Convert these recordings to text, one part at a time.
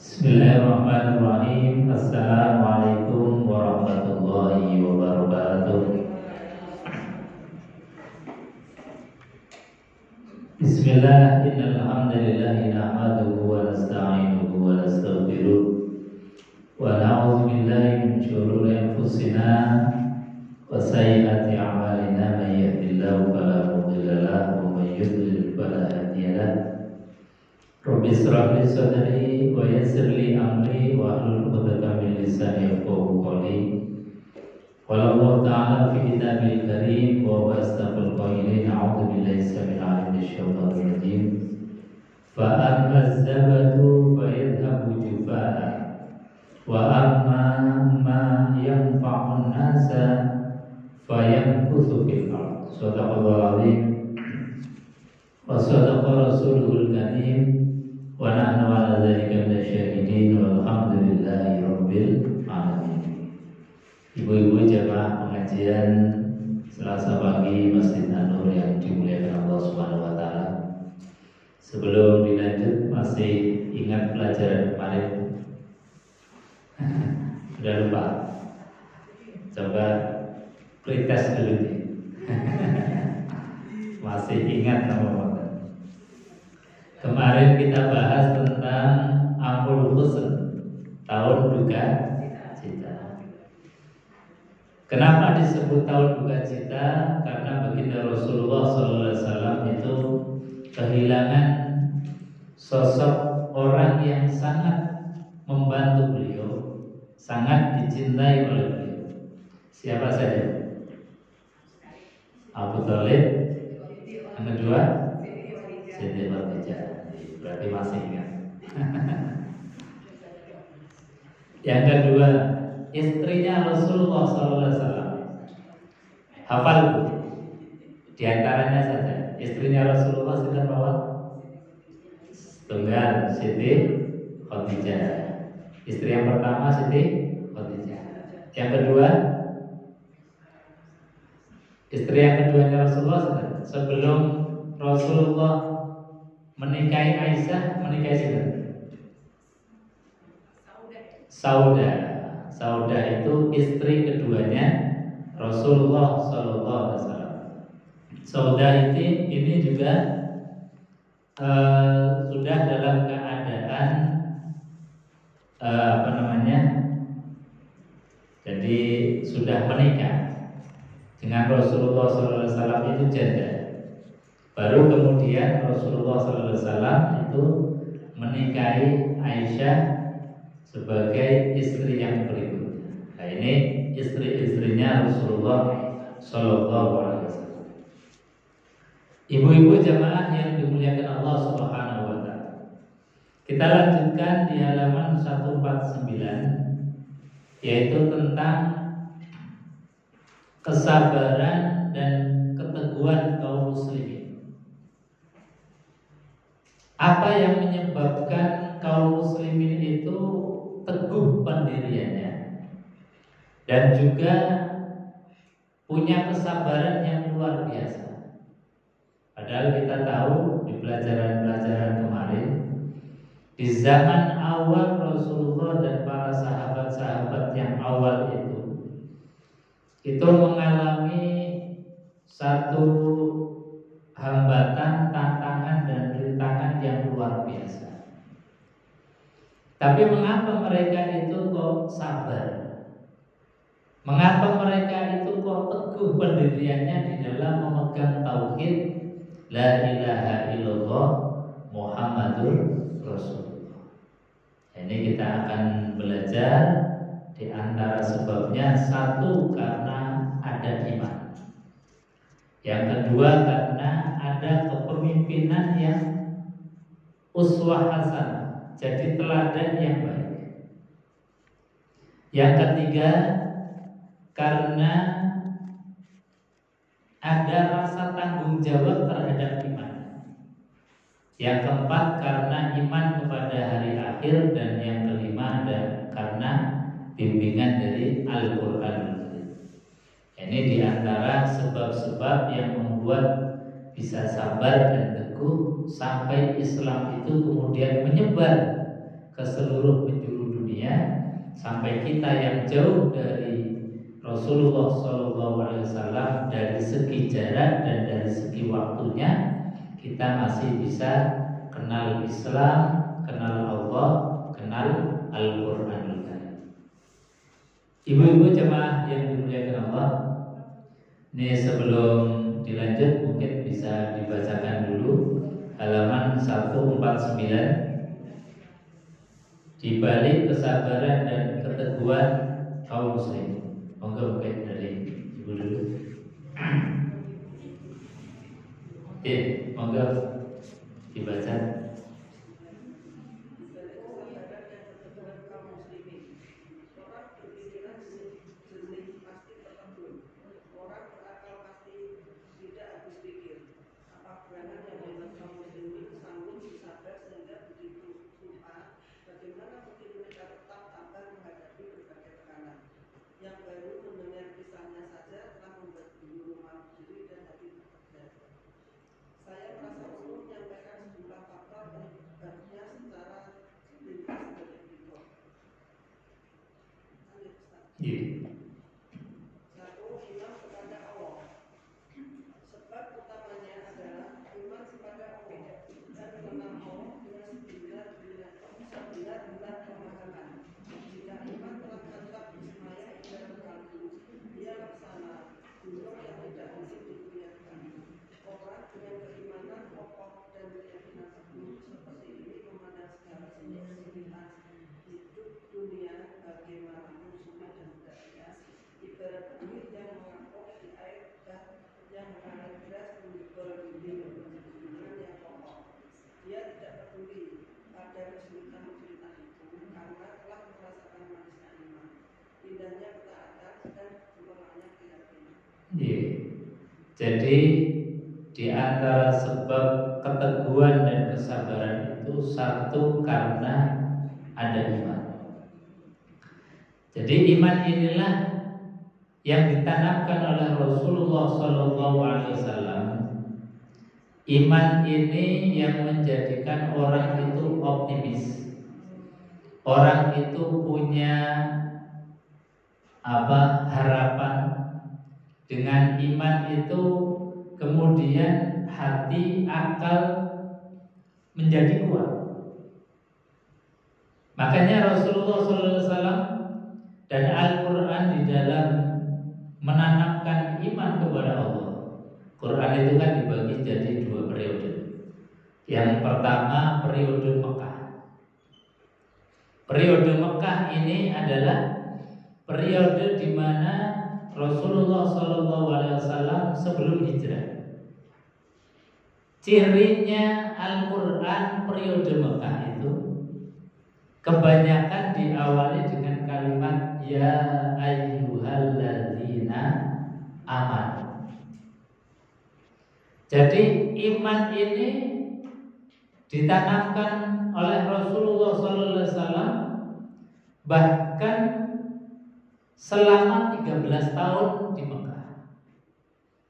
Bismillahirrahmanirrahim. Assalamualaikum warahmatullahi wabarakatuh. Bismillah, innal hamdalillah nahmaduhu wa nasta'inuhu wa nastaghfiruh wa na'udzu billahi min shururi anfusina wa sayyiati a'malina, may yahdihillahu fala mudilla lahu wa may yudlil fala hadiya lahu. Rabbi shrah li sadri wa yassir li amri wa hlul 'uqdatam min lisani yafqahu qawli. Qala Allah ta'ala fi kitabil karim wa astaqul qailin a'udzu billahi samil 'alim minasyaitonir rajim. Fa amma az-zabadu fa yadhhabu jufaa'a wa amma ma yanfa'un nasa fa yamkuthu fil ardh. Shadaqallahu 'azim wa shadaqa rasuluhul karim. Wa nahnu 'ala dzalika minasyahidin walhamdulillahi rabbil alamin. Ibu-ibu jamaah pengajian Selasa pagi Masjid An-Nur yang dimuliakan Allah Subhanahu wa taala. Sebelum dilanjut, masih ingat pelajaran kemarin? Sudah lupa? Coba pretest dulu nih. Masih ingat nama? Kemarin kita bahas tentang Amul Husn, tahun duka cita. Kenapa disebut tahun duka cita? Karena baginda Rasulullah SAW itu kehilangan sosok orang yang sangat membantu beliau, sangat dicintai oleh beliau. Siapa saja? Abu Thalib. Yang kedua, Siti Khadijah. Berarti masih ingat. Yang kedua, istrinya Rasulullah SAW. Hafal bu. Di antaranya saja. Istrinya Rasulullah sudah bawa tunggal Siti Khadijah. Istri yang pertama Siti Khadijah. Yang kedua, istri yang keduanya Rasulullah sudah. Sebelum Rasulullah menikahi Aisyah, menikahi siapa? Saudah. Saudah itu istri keduanya Rasulullah SAW. Saudah ini juga sudah dalam keadaan jadi sudah menikah dengan Rasulullah SAW, itu janda. Baru kemudian Rasulullah SAW itu menikahi Aisyah sebagai istri yang berikutnya. Nah, ini istri-istrinya Rasulullah SAW. Ibu-ibu jamaah yang dimuliakan Allah Subhanahu wa taala. Kita lanjutkan di halaman 149, yaitu tentang kesabaran dan keteguhan kaum muslimin. Apa yang menyebabkan kaum muslimin itu teguh pendiriannya dan juga punya kesabaran yang luar biasa? Padahal kita tahu di pelajaran-pelajaran kemarin, di zaman awal Rasulullah dan para sahabat-sahabat yang awal itu mengalami satu hambatan, tantangan dan rintangan yang luar biasa. Tapi mengapa mereka itu kok sabar? Mengapa mereka itu kok teguh pendiriannya di dalam memegang tauhid la ilaha illallah Muhammadur Rasulullah? Ini kita akan belajar di antara sebabnya. Satu, karena ada iman. Yang kedua, karena ada kepemimpinan yang uswah hasanah, jadi teladan yang baik. Yang ketiga, karena ada rasa tanggung jawab terhadap iman. Yang keempat, karena iman kepada hari akhir. Dan yang kelima, ada karena bimbingan dari Al-Quran. Ini diantara sebab-sebab yang membuat bisa sabar dan teguh sampai Islam itu kemudian menyebar ke seluruh penjuru dunia, sampai kita yang jauh dari Rasulullah SAW dari segi jarak dan dari segi waktunya, kita masih bisa kenal Islam, kenal Allah, kenal Al-Quranul Karim. Ibu-ibu jemaah yang dimuliakan Allah, ini sebelum dilanjut mungkin bisa dibacakan dulu halaman 149. Di balik kesabaran dan keteguhan kaum muslim. Monggo mungkin dari ibu dulu. Monggo dibaca. Jadi di antara sebab keteguhan dan kesabaran itu satu karena ada iman. Jadi iman inilah yang ditanamkan oleh Rasulullah SAW. Iman ini yang menjadikan orang itu optimis. Orang itu punya harapan. Dengan iman itu kemudian hati, akal menjadi kuat. Makanya Rasulullah SAW dan Al-Quran di dalam menanamkan iman kepada Allah. Quran itu kan dibagi jadi 2 periode. Yang pertama periode Mekah. Periode Mekah ini adalah periode di mana Rasulullah SAW sebelum hijrah. Cirinya Al-Quran periode Mekah itu kebanyakan diawali dengan kalimat ya ayyuhalladzina amanu. Jadi iman ini ditanamkan oleh Rasulullah SAW bahkan selama 13 tahun di Mekah.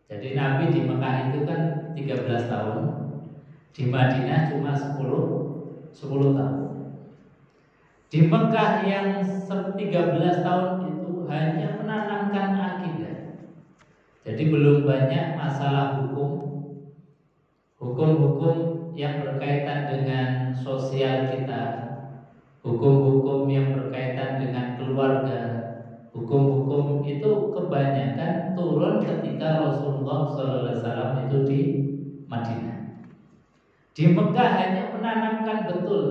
Jadi Nabi di Mekah itu kan 13 tahun, di Madinah cuma 10 tahun. Di Mekah yang 13 tahun itu hanya menanamkan akidah. Jadi belum banyak masalah hukum-hukum yang berkaitan dengan sosial kita, hukum-hukum yang berkaitan dengan keluarga. Hukum-hukum itu kebanyakan turun ketika Rasulullah SAW itu di Madinah. Di Mekah hanya menanamkan betul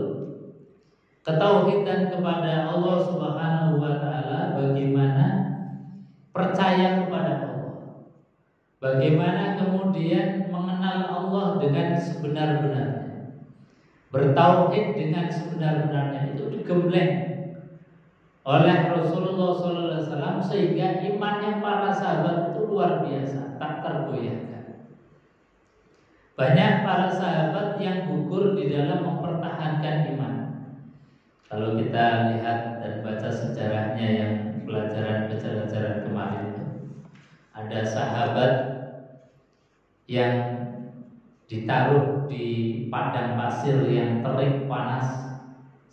ketauhidan kepada Allah Subhanahu wa Ta'ala, bagaimana percaya kepada Allah, bagaimana kemudian mengenal Allah dengan sebenar-benarnya, bertauhid dengan sebenar-benarnya, itu digembleng oleh Rasulullah SAW sehingga imannya para sahabat itu luar biasa, tak tergoyahkan. Banyak para sahabat yang gugur di dalam mempertahankan iman. Kalau kita lihat dan baca sejarahnya yang pelajaran kemarin itu, ada sahabat yang ditaruh di padang pasir yang terik panas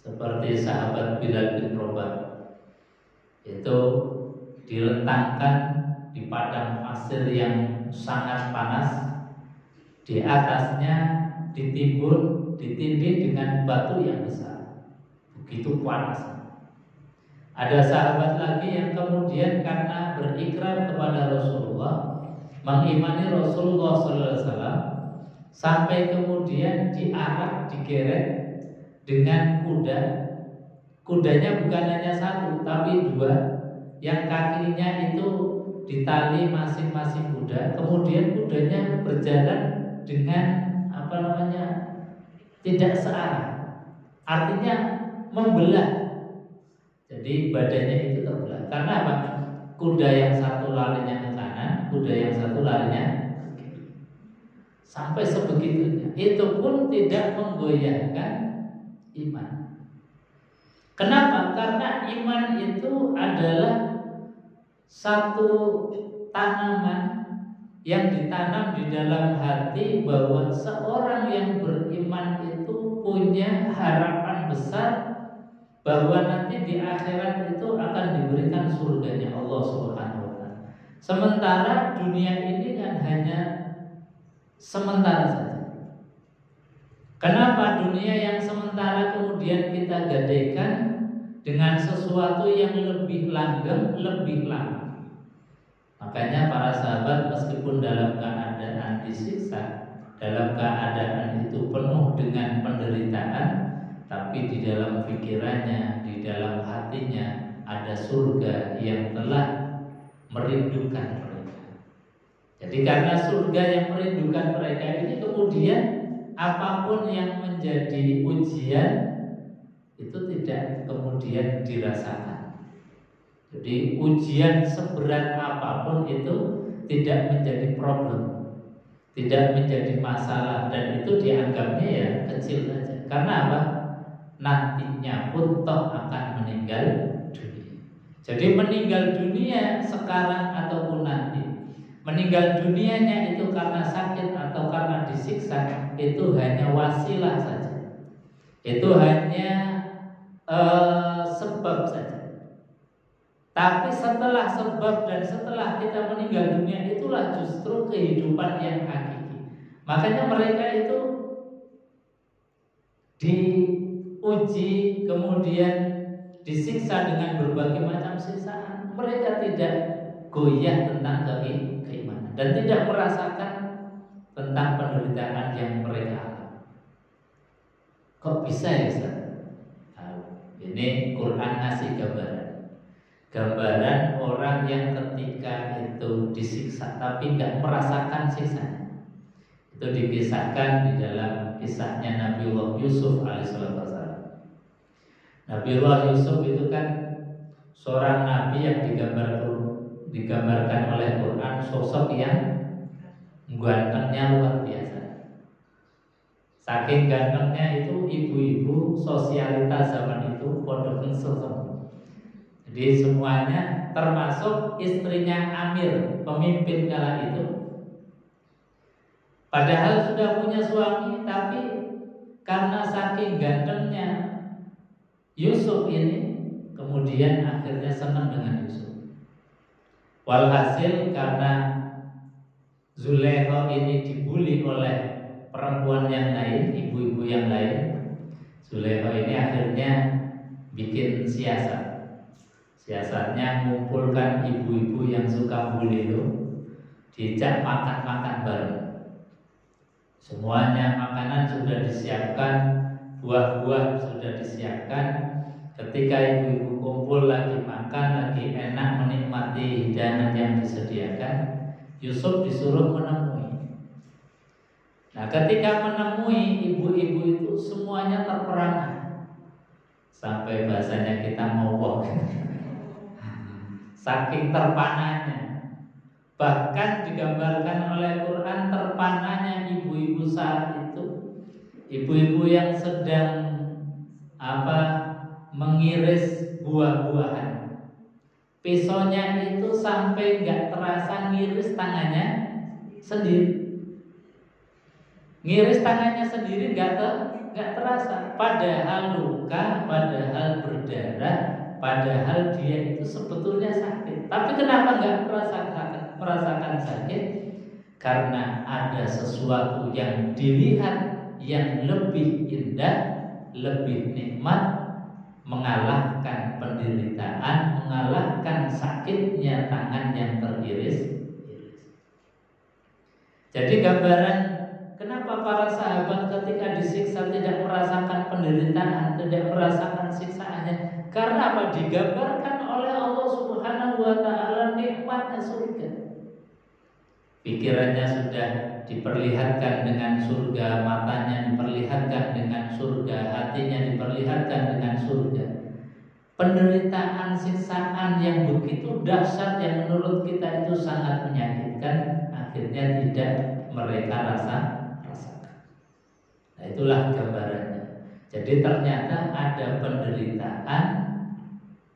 seperti sahabat Bilal bin Rabah, itu diletakkan di padang pasir yang sangat panas, di atasnya ditindih dengan batu yang besar, begitu panas. Ada sahabat lagi yang kemudian karena berikrar kepada Rasulullah, mengimani Rasulullah SAW, sampai kemudian diarak, digeret dengan kuda. Kudanya bukan hanya satu, tapi dua, yang kakinya itu ditali masing-masing kuda. Kemudian kudanya berjalan dengan tidak searah, artinya membelah. Jadi badannya itu terbelah. Karena apa? Kuda yang satu larinya ke kanan, kuda yang satu larinya ke kiri. Sampai sebegitunya. Itu pun tidak menggoyahkan iman. Kenapa? Karena iman itu adalah satu tanaman yang ditanam di dalam hati, bahwa seorang yang beriman itu punya harapan besar bahwa nanti di akhirat itu akan diberikan surganya Allah Subhanahu wa taala. Sementara dunia ini kan hanya sementara saja. Kenapa dunia yang sementara kemudian kita gadaikan dengan sesuatu yang lebih langgeng, lebih lama? Makanya para sahabat meskipun dalam keadaan disiksa, dalam keadaan itu penuh dengan penderitaan, tapi di dalam pikirannya, di dalam hatinya ada surga yang telah merindukan mereka. Jadi karena surga yang merindukan mereka ini, kemudian apapun yang menjadi ujian itu tidak kemudian dirasakan. Jadi ujian seberat apapun itu tidak menjadi problem, tidak menjadi masalah, dan itu dianggapnya ya kecil saja. Karena apa? Nantinya pun toh akan meninggal dunia. Jadi meninggal dunia sekarang ataupun nanti, meninggal dunianya itu karena sakit atau karena disiksa, itu hanya wasilah saja. Itu hanya sebab saja. Tapi setelah sebab dan setelah kita meninggal dunia, itulah justru kehidupan yang hakiki. Makanya mereka itu diuji, kemudian disiksa dengan berbagai macam siksaan. Mereka tidak goyah tentang keimanan dan tidak merasakan tentang penderitaan yang mereka alami. Kok bisa ya Ustaz? Ini Quran ngasih gambaran orang yang ketika itu disiksa tapi tidak merasakan siksanya. Itu dikisahkan di dalam kisahnya Nabiullah Yusuf alaihissalam. Nabiullah Yusuf itu kan seorang nabi yang digambarkan oleh Quran sosok yang gantengnya luar biasa. Saking gantengnya itu ibu-ibu sosialitas zaman itu pondok semua. Jadi semuanya, termasuk istrinya Amir, pemimpin kala itu, padahal sudah punya suami, tapi karena saking gantengnya Yusuf ini, kemudian akhirnya senang dengan Yusuf. Walhasil karena Zulaikha ini dibully oleh perempuan yang lain, ibu-ibu yang lain, Zulaikha ini akhirnya bikin siasat. Siasatnya mengumpulkan ibu-ibu yang suka bully itu, diajak makan-makan bareng. Semuanya makanan sudah disiapkan, buah-buah sudah disiapkan. Ketika ibu-ibu kumpul lagi makan, lagi enak menikmati hidangan yang disediakan, Yusuf disuruh menemui. Nah, ketika menemui ibu-ibu itu semuanya terperangah, sampai bahasanya kita ngowok. Saking terpanahnya, bahkan digambarkan oleh Quran terpanahnya ibu-ibu saat itu, ibu-ibu yang sedang mengiris buah-buahan. Pisaunya itu sampai nggak terasa ngiris tangannya sendiri. Ngiris tangannya sendiri nggak nggak terasa. Padahal luka, padahal berdarah, padahal dia itu sebetulnya sakit. Tapi kenapa nggak merasakan sakit? Karena ada sesuatu yang dilihat yang lebih indah, lebih nikmat, mengalahkan penderitaan, mengalahkan sakitnya tangan yang teriris. Jadi gambaran kenapa para sahabat ketika disiksa tidak merasakan penderitaan, tidak merasakan siksaannya? Karena apa? Digambarkan oleh Allah Subhanahu wa taala nikmatnya surga. Pikirannya sudah diperlihatkan dengan surga, matanya diperlihatkan dengan surga, hatinya diperlihatkan dengan surga. Penderitaan, siksaan yang begitu dahsyat yang menurut kita itu sangat menyakitkan, akhirnya tidak mereka rasakan. Nah, itulah gambarannya. Jadi ternyata ada penderitaan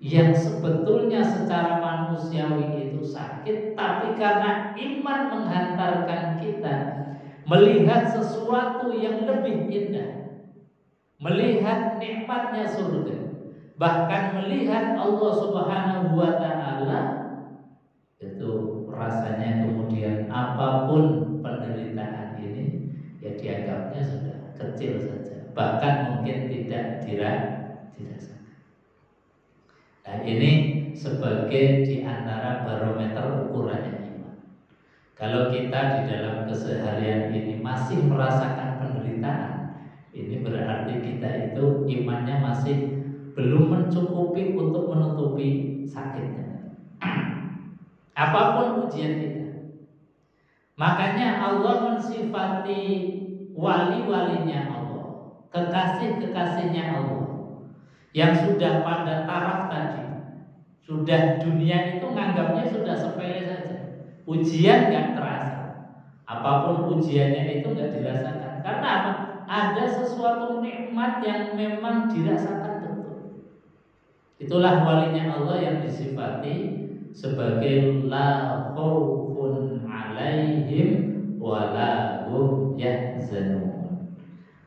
yang sebetulnya secara manusiawi itu sakit, tapi karena iman menghantarkan kita melihat sesuatu yang lebih indah, melihat nikmatnya surga, bahkan melihat Allah Subhanahu wa taala, itu rasanya kemudian apapun penderitaan ini ya dianggapnya sudah kecil saja, bahkan mungkin tidak dirasakan. Nah, ini sebagai di antara barometer ukurannya iman. Kalau kita di dalam keseharian ini masih merasakan penderitaan, ini berarti kita itu imannya masih belum mencukupi untuk menutupi sakitnya. Apapun ujian kita. Makanya Allah mensifati wali-walinya Allah, kekasih-kekasihnya Allah, yang sudah pada taraf tadi, sudah dunia itu nganggapnya sudah sepele saja. Ujian nggak terasa, apapun ujiannya itu nggak dirasakan. Karena apa? Ada sesuatu nikmat yang memang dirasakan betul. Itulah walinya Allah yang disifati sebagai la khaufun alaihim wa la hum yahzanun.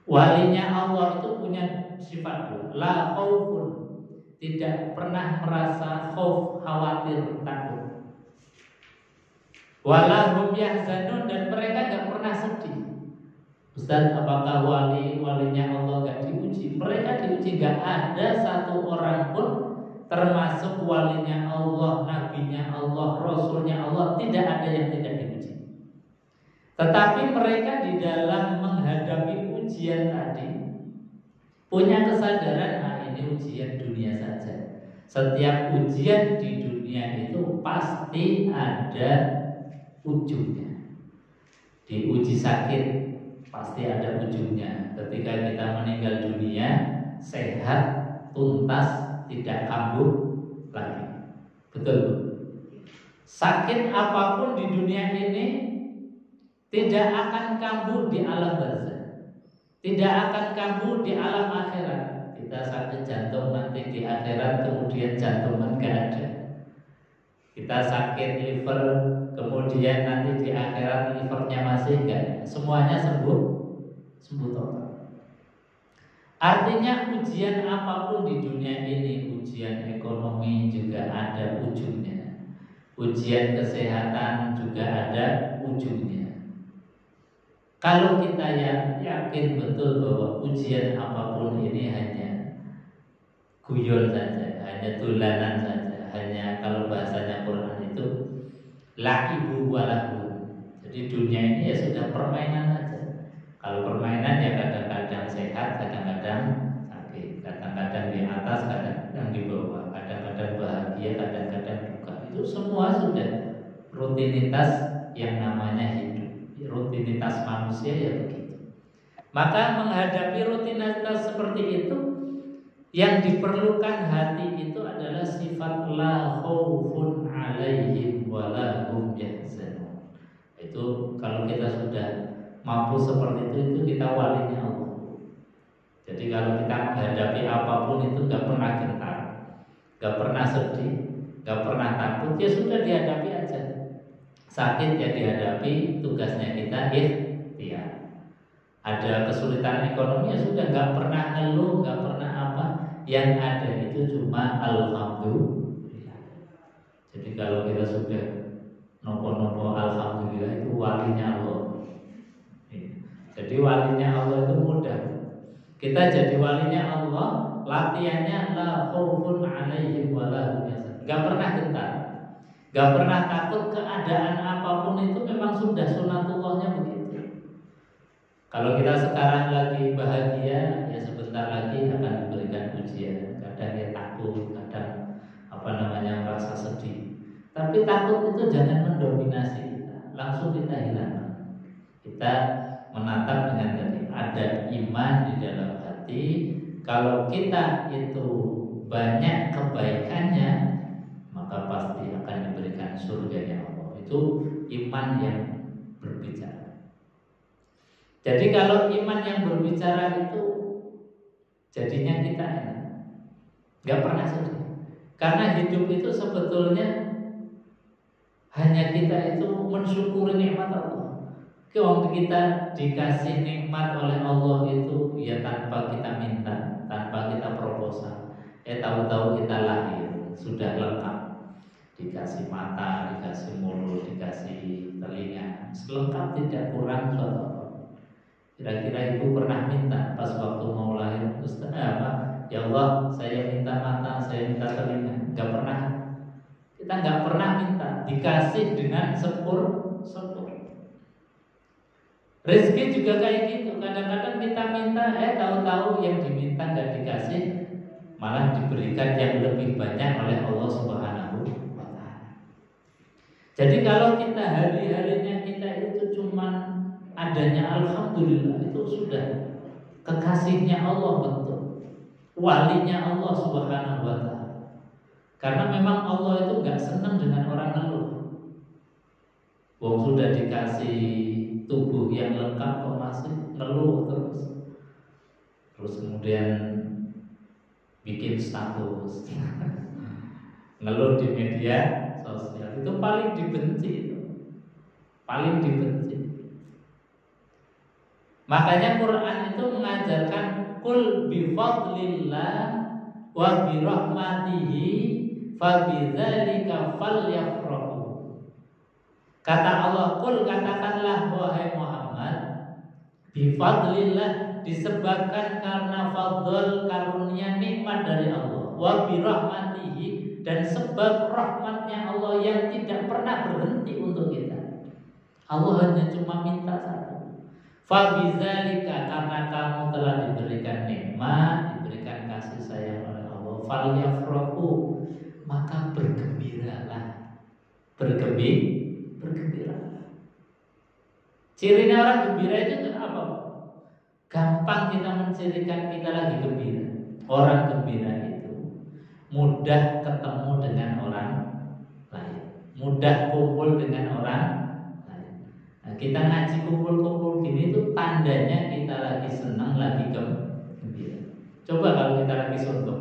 Walinya Allah itu punya sifat la khaufun, tidak pernah merasa khauf, khawatir, takut. Wa la hum yahzanun, dan mereka enggak pernah sedih. Ustaz, apakah walinya Allah enggak diuji? Mereka diuji, enggak ada satu orang pun termasuk walinya Allah, nabinya Allah, rasulnya Allah, tidak ada yang tidak diuji. Tetapi mereka di dalam menghadapi ujian tadi punya kesadaran, nah ini ujian dunia saja. Setiap ujian di dunia itu pasti ada ujungnya. Diuji sakit pasti ada ujungnya. Ketika kita meninggal dunia sehat, tuntas, tidak kambuh lagi. Betul. Sakit apapun di dunia ini tidak akan kambuh di alam barzakh. Tidak akan kambuh di alam akhirat. Kita sakit jantung nanti di akhirat kemudian jantung enggak ada. Kita sakit liver kemudian nanti di akhirat livernya masih enggak. Semuanya sembuh total. Artinya ujian apapun di dunia ini, ujian ekonomi juga ada ujungnya. Ujian kesehatan juga ada ujungnya. Kalau kita yakin betul bahwa ujian apapun ini hanya guyon saja, hanya tulanan saja, hanya kalau bahasanya Quran itu la'ibu walahu. Jadi dunia ini ya sudah permainan saja. Kalau permainan ya kadang-kadang sehat, kadang-kadang sakit, kadang-kadang di atas, kadang-kadang di bawah, kadang-kadang bahagia, kadang-kadang duka. Itu semua sudah rutinitas yang namanya hidup. Rutinitas manusia ya begitu. Maka menghadapi rutinitas seperti itu, yang diperlukan hati itu adalah sifat la khaufun alaihim wa la hum yahzanun. Itu kalau kita sudah mampu seperti itu kita walinya Allah. Jadi kalau kita menghadapi apapun itu gak pernah gentar, gak pernah sedih, gak pernah takut, ya sudah dihadapi aja. Sakit ya dihadapi, tugasnya kita ikhtiar. Ada kesulitan ekonomi, ya sudah, nggak pernah ngeluh, nggak pernah apa. Yang ada itu cuma alhamdulillah. Jadi kalau kita sudah nopo-nopo alhamdulillah, itu walinya Allah. Jadi walinya Allah itu mudah. Kita jadi walinya Allah, latihannya la khaufun 'alaihim wa la hum yahzanun. Enggak pernah gentar. Enggak pernah takut, keadaan apapun itu memang sudah sunatullahnya begitu. Kalau kita sekarang lagi bahagia, ya sebentar lagi akan diberikan ujian. Kadang ya takut, kadang merasa sedih. Tapi takut itu jangan mendominasi kita. Langsung kita hilangkan. Kita menatap dengan tadi ada iman di dalam hati. Kalau kita itu banyak kebaikannya, maka pasti akan diberikan surganya Allah. Itu iman yang berbicara. Jadi kalau iman yang berbicara itu jadinya kita enak, gak pernah sedih. Karena hidup itu sebetulnya hanya kita itu mensyukuri nikmat Allah. Kalau kita dikasih nikmat oleh Allah itu ya tanpa kita minta, tanpa kita proposal. Tahu-tahu kita lahir sudah lengkap. Dikasih mata, dikasih mulut, dikasih telinga, selengkap, tidak kurang suatu apa. Kira-kira ibu pernah minta pas waktu mau lahir, Ustaz ya Allah, saya minta mata, saya minta telinga. Gak pernah. Kita gak pernah minta, dikasih dengan sepur. Rezeki juga kayak gitu. Kadang-kadang kita minta, tahu-tahu yang diminta gak dikasih, malah diberikan yang lebih banyak oleh Allah Subhanahu wa Ta'ala. Jadi kalau kita hari-harinya kita itu cuma adanya alhamdulillah, itu sudah kekasihnya Allah betul, walinya Allah Subhanahu wa Ta'ala. Karena memang Allah itu gak senang dengan orang ngeluh. Wong sudah dikasih tubuh yang lengkap kok masih ngeluh terus kemudian bikin status ngeluh di media sosial, itu paling dibenci. Makanya Quran itu mengajarkan kul bi fadlillah wa bi rahmatihi fa bidzalika falyafrahu. Kata Allah, kul, katakanlah wahai Muhammad, bi fadlillah, disebabkan karena fadl, karunia, nikmat dari Allah, wa bi rahmatihi, dan sebab rahmatnya Allah yang tidak pernah berhenti untuk kita. Allah hanya cuma minta satu, fa bidzalika, karena kamu telah diberikan nikmat, diberikan kasih sayang oleh Allah, falyafrahu, maka bergembiralah. Bergembira. Cirinya orang gembira itu apa? Gampang kita mencirikan kita lagi gembira. Orang gembira itu mudah ketemu dengan orang lain, mudah kumpul dengan orang lain. Nah, kita ngaji kumpul-kumpul gini itu tandanya kita lagi senang, lagi gembira. Coba kalau kita lagi suntuk,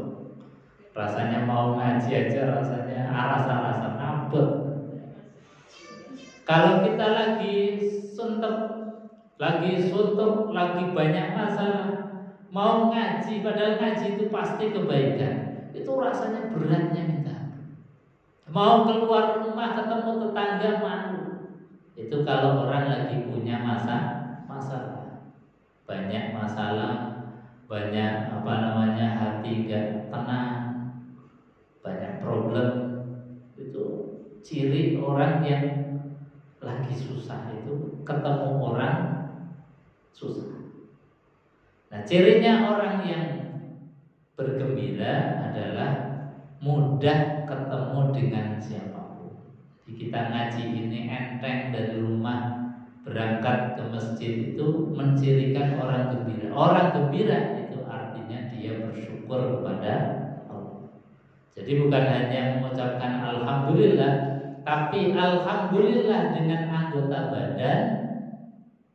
rasanya mau ngaji aja rasanya aras-arasan, abot. Kalau kita lagi suntuk, lagi banyak masalah, mau ngaji, padahal ngaji itu pasti kebaikan, itu rasanya beratnya minta. Mau keluar rumah ketemu tetangga malu. Itu kalau orang lagi punya masalah, banyak masalah, banyak hati gak tenang, banyak problem. Itu ciri orang yang lagi susah, itu ketemu orang susah. Nah, cirinya orang yang bergembira adalah mudah ketemu dengan siapapun. Jadi kita ngaji ini enteng, dari rumah berangkat ke masjid itu mencirikan orang gembira. Orang gembira itu artinya dia bersyukur kepada Allah. Jadi bukan hanya mengucapkan alhamdulillah, tapi alhamdulillah dengan anggota badan,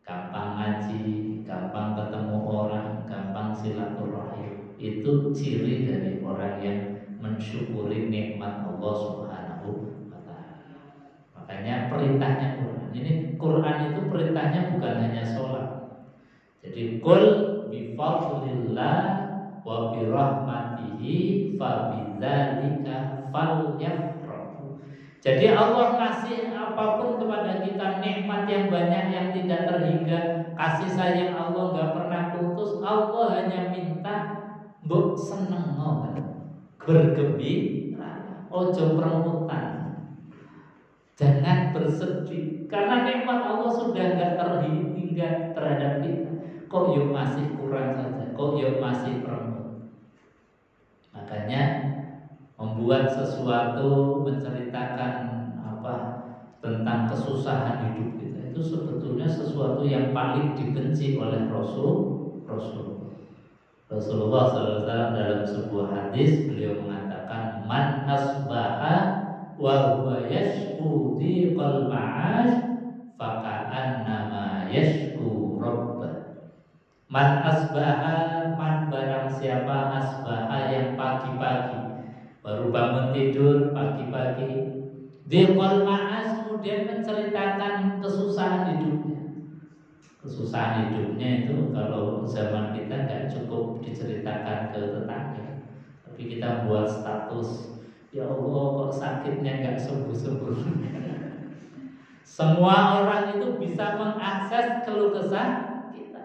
gampang ngaji, gampang ketemu orang, gampang silaturahim. Itu ciri dari orang yang mensyukuri nikmat Allah Subhanahu wa Ta'ala. Makanya perintahnya Quran. Ini Quran itu perintahnya bukan hanya sholat. Jadi Jadi kul bi fadlillah wa bi rahmatihi fa bidzalika falyafrahu. Jadi Allah kasih apapun kepada kita, nikmat yang banyak yang tidak terhingga, kasih sayang Allah gak pernah putus. Allah hanya minta mbok seneng bergembira, ojo peremutan. Jangan bersedih karena nikmat Allah sudah gak terhingga terhadap kita. Kok yuk masih kurang saja, kok yuk masih perempuan. Makanya membuat sesuatu, menceritakan tentang kesusahan hidup kita itu sebetulnya sesuatu yang paling dibenci oleh Rasulullah SAW. Dalam sebuah hadis beliau mengatakan, man asbaha wa huwa yashku dhiqal ma'ash faka'annama yashku rabbah. Man asbaha, man barang siapa, asbaha yang pagi-pagi baru bangun tidur pagi-pagi, dhiqal ma'ash, kemudian menceritakan kesusahan hidupnya. Kesusahan hidupnya itu kalau zaman kita nggak cukup diceritakan ke tetangga, tapi kita buat status, ya Allah kok sakitnya nggak sembuh-sembuh. Semua orang itu bisa mengakses keluh kesah kita.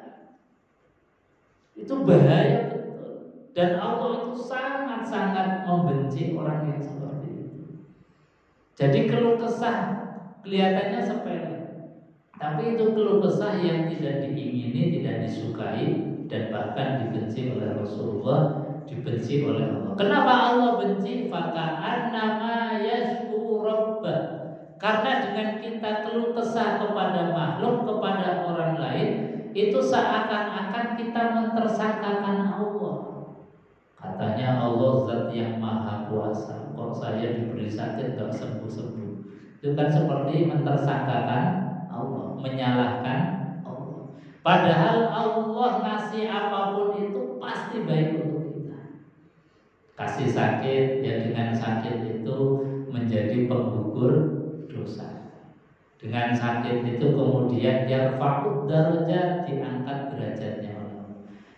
Itu bahaya betul. Dan Allah itu sangat-sangat membenci orang yang seperti itu. Jadi keluh kesah kelihatannya sepele, tapi itu keluh kesah yang tidak diingini, tidak disukai, dan bahkan dibenci oleh Rasulullah, dibenci oleh Allah. Kenapa Allah benci? Faka'annama yashku rabbah. Karena dengan kita keluh kesah kepada makhluk, kepada orang lain, itu seakan-akan kita mentersangkakan Allah. Katanya Allah zat yang maha kuasa, kok saya diberi sakit gak sembuh-sembuh. Itu kan seperti mentersangkakan Allah, menyalahkan Allah. Padahal Allah ngasih apapun itu pasti baik untuk kita. Kasih sakit, ya dengan sakit itu menjadi penggugur dosa. Dengan sakit itu kemudian yarfa'ud darajat, diangkat derajatnya Allah.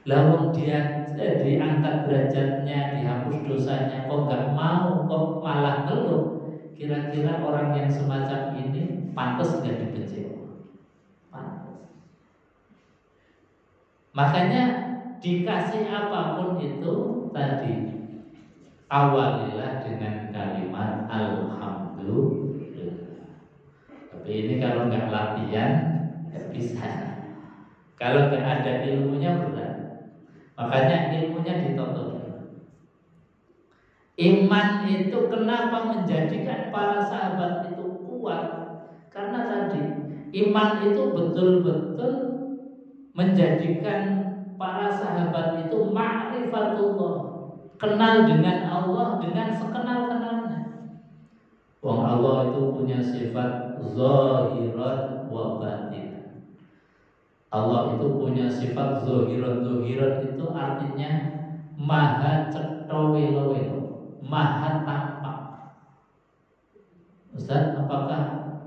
Lalu dia diangkat derajatnya, dihapus dosanya, kok gak mau, kok malah ngeluh. Kira-kira orang yang semacam ini pantas gak dibenci Allah? Pantas. Makanya dikasih apapun itu tadi awalilah dengan kalimat alhamdulillah. Tapi ini kalau nggak latihan nggak bisa. Kalau nggak ada ilmunya berat. Makanya ilmunya ditonton. Iman itu kenapa menjadikan para sahabat itu kuat? Karena tadi iman itu betul-betul menjadikan para sahabat itu ma'rifatullah, kenal dengan Allah dengan sekenal-kenalnya. Wong Allah itu punya sifat zahirat wa batin. Allah itu punya sifat zahirat. Zahirat itu artinya maha cetha-welo-welo, maha tampak. Ustaz, apakah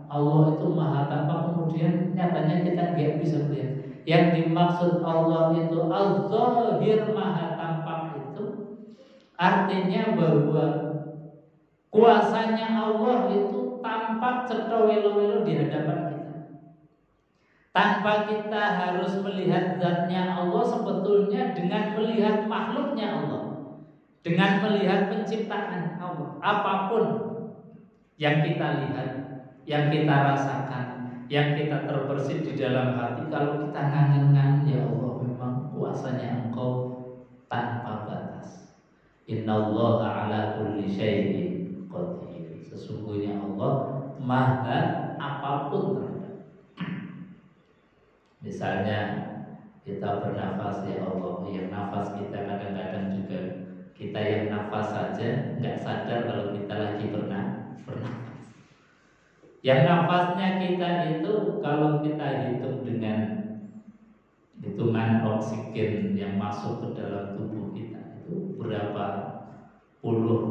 Allah itu maha tampak kemudian nyatanya kita nggak bisa lihat? Yang dimaksud Allah itu al-zahir, maha tampak itu artinya bahwa kuasanya Allah itu tampak cetha-welo-welo di hadapan kita. Tanpa kita harus melihat zatnya Allah, sebetulnya dengan melihat makhluknya Allah, dengan melihat penciptaan Allah, apapun yang kita lihat, yang kita rasakan, yang kita terbersit di dalam hati, kalau kita ngangen-ngangen, ya Allah memang kuasanya Engkau tanpa batas. Innallaha ala kulli syai'in qadir. Sesungguhnya Allah maha apapun terhadap. Misalnya kita bernafas, ya Allah, yang nafas kita kadang-kadang juga kita yang nafas saja nggak sadar kalau kita lagi bernafas. Yang nafasnya kita itu kalau kita hitung dengan hitungan oksigen yang masuk ke dalam tubuh kita itu berapa puluh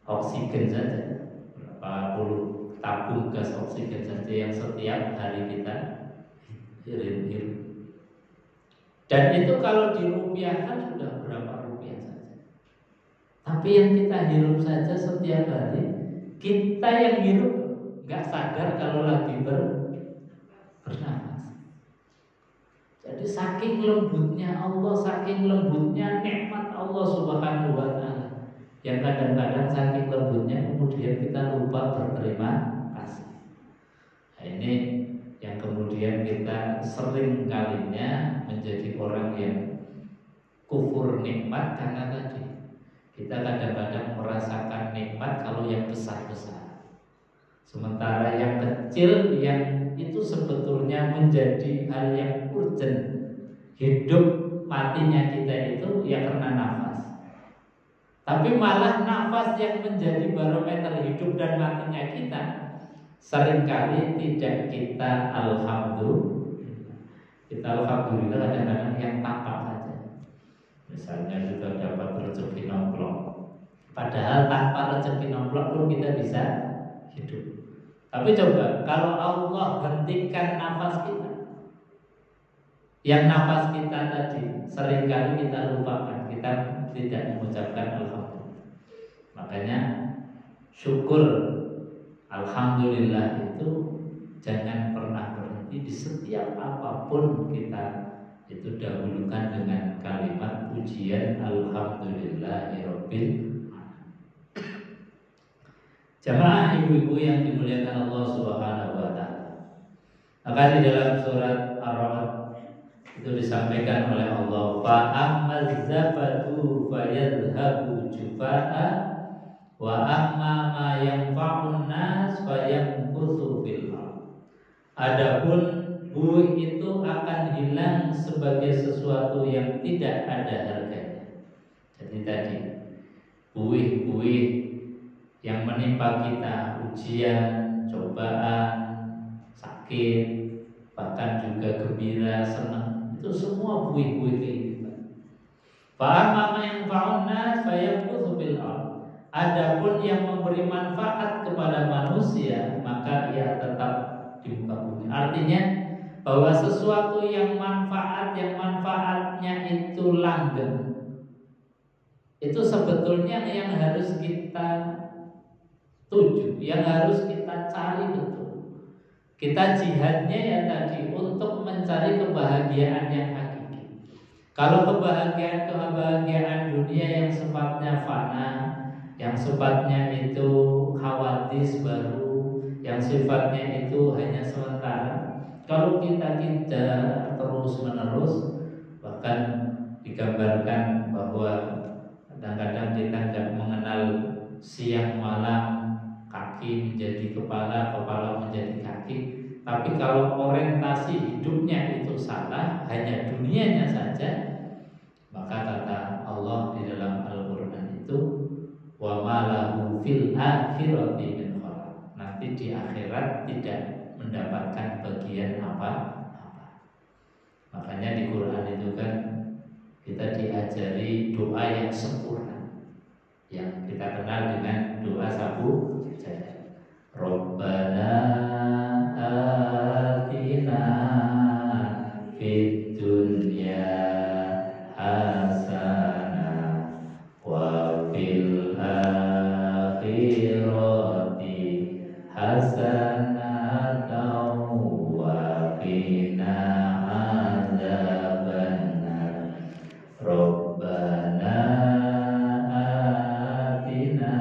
oksigen saja, berapa puluh tabung gas oksigen saja yang setiap hari kita hirup. Dan itu kalau dirupiahkan sudah berapa rupiah saja. Tapi yang kita hirup saja setiap hari, kita yang hirup nggak sadar kalau lagi bernafas. Jadi saking lembutnya Allah, saking lembutnya nikmat Allah Subhanahu wa Ta'ala, yang kadang-kadang saking lembutnya kemudian kita lupa berterima kasih. Nah, ini yang kemudian kita sering kalinya menjadi orang yang kufur nikmat karena tadi kita kadang-kadang merasakan nikmat kalau yang besar-besar, sementara yang kecil yang itu sebetulnya menjadi hal yang urgent. Hidup matinya kita itu ya karena nafas. Tapi malah nafas yang menjadi barometer hidup dan matinya kita seringkali tidak kita alhamdulillah. Kita alhamdulillah kadang-kadang yang tampak saja. Misalnya sudah dapat rezeki nomplok, padahal tanpa rezeki nomplok pun kita bisa hidup. Tapi coba kalau Allah hentikan nafas kita, yang nafas kita tadi seringkali kita lupakan, kita tidak mengucapkan alhamdulillah. Makanya syukur alhamdulillah itu jangan pernah berhenti. Di setiap apapun kita itu dahulukan dengan kalimat pujian alhamdulillahirabbil. Jamaah ibu-ibu yang dimuliakan Allah Subhanahu wa Ta'ala. Maka di dalam surat Ar-Ra'd itu disampaikan oleh Allah, fa ammaz zabadu fayadhhabu jufa'a wa amma ma yanfa'un nas fayamkuthu fil ardh. Adapun buih itu akan hilang sebagai sesuatu yang tidak ada harganya. Jadi tadi buih-buih yang menimpa kita, ujian, cobaan, sakit, bahkan juga gembira, senang, itu semua buih-buih kehidupan. Fa'amma yang fa'unnas fayamkuthu fil ardh. Adapun yang memberi manfaat kepada manusia, maka ia tetap di muka bumi. Artinya bahwa sesuatu yang manfaatnya itu langgeng, itu sebetulnya yang harus kita tuju, yang harus kita cari betul. Kita jihadnya ya tadi untuk mencari kebahagiaan yang hakiki. Kalau kebahagiaan dunia yang sifatnya fana, yang sifatnya itu khawatir baru, yang sifatnya itu hanya sementara, kalau kita tidak terus menerus, bahkan digambarkan bahwa kadang-kadang kita tidak mengenal siang malam, kaki menjadi kepala, kepala menjadi kaki. Tapi kalau orientasi hidupnya itu salah, hanya dunianya saja, maka kata Allah di dalam Al-Quran itu, wa ma lahu fil akhirati min khalaq. Nanti di akhirat tidak mendapatkan bagian apa-apa. Makanya di Quran itu kan kita diajari doa yang sempurna, yang kita kenal dengan doa sabu jada. Rabbana atina fid dunya hasanah wa fil akhirati hasanah wa qina adzabannar. Rabbana atina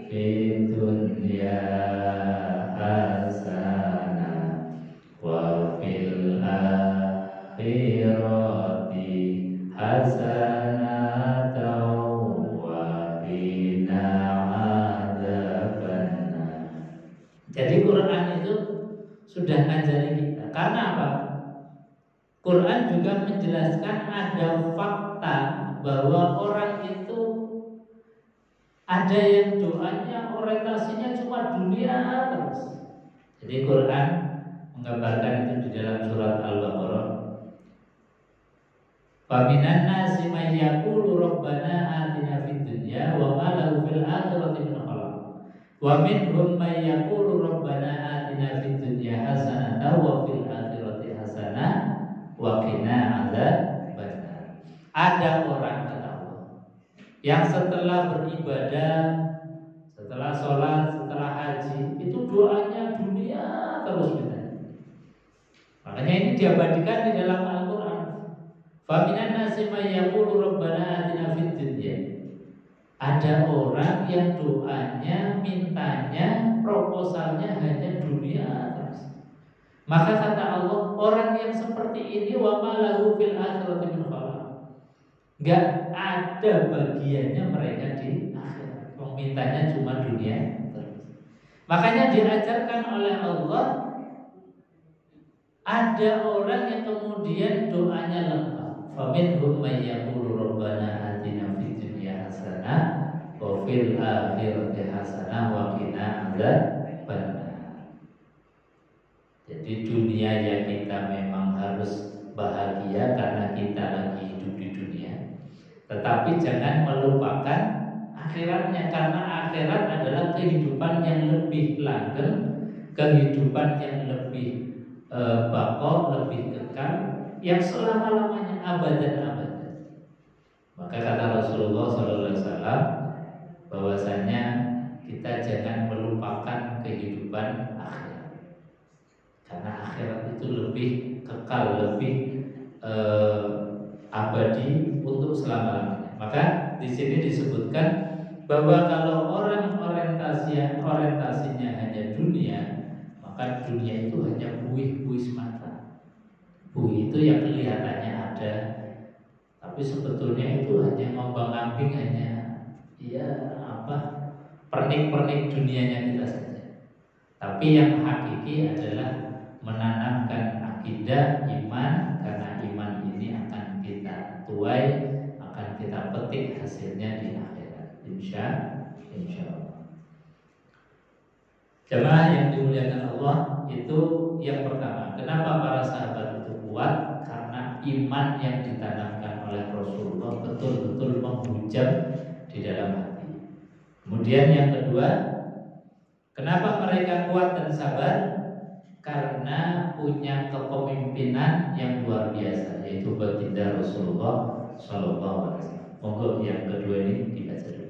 fid dunya hasanah wa fil akhirati hasanah wa qina adzabannar. Jadi Quran itu sudah ngajari kita. Karena apa? Quran juga menjelaskan ada fakta bahwa orang itu ada yang doanya orientasinya cuma dunia terus. Jadi Quran menggambarkan itu di dalam surat Al-Baqarah. Faminan nasi may yaqulu rabbana atina fid dunya wa ma lahu fil akhirati min khalaq. Wa minhum may yaqulu rabbana atina fid dunya hasanatan wa fil akhirati hasanah wa qina yang setelah beribadah, setelah sholat, setelah haji, itu doanya dunia terus minta. Makanya ini diabadikan di dalam Al-Quran. Faminan nasi may yaqulu rabbana atina fid dunya. Ada orang yang doanya, mintanya, proposalnya hanya dunia terus. Maka kata Allah, orang yang seperti ini wa ma lahu fil akhirati min khalaq. Enggak ada bagiannya mereka di akhirat. Mintanya cuma dunia terus. Makanya diajarkan oleh Allah, ada orang yang kemudian doanya lengkap. Faminhum may yaqulu rabbana atina fid dunya hasanah wa fil akhirati hasanah wa qina adzabannar. Jadi dunia yang kita memang harus bahagia karena kita lagi hidup di dunia. Tetapi jangan melupakan akhiratnya, karena akhirat adalah kehidupan yang lebih langgeng, kehidupan yang lebih baqo, lebih kekal, yang selama-lamanya abadan-abadan. Maka kata Rasulullah SAW bahwasanya kita jangan melupakan kehidupan akhirat, karena akhirat itu lebih kekal, lebih abadi untuk selama-lamanya. Maka di sini disebutkan bahwa kalau orang orientasinya hanya dunia, maka dunia itu hanya buih-buih semata. Buih itu yang kelihatannya ada, tapi sebetulnya itu hanya ngombang-ambing, hanya pernik-pernik dunianya kita saja. Tapi yang hakiki adalah menanamkan akidah iman, karena iman ini akan kita tuai, akan kita petik hasilnya di akhirat. Insya Allah. Jemaah yang dimuliakan Allah, itu yang pertama. Kenapa para sahabat itu kuat? Karena iman yang ditanamkan oleh Rasulullah betul-betul menghujam di dalam hati. Kemudian yang kedua, kenapa mereka kuat dan sabar? Karena punya kepemimpinan yang luar biasa, yaitu baginda Rasulullah SAW. Monggo yang kedua ini dibaca.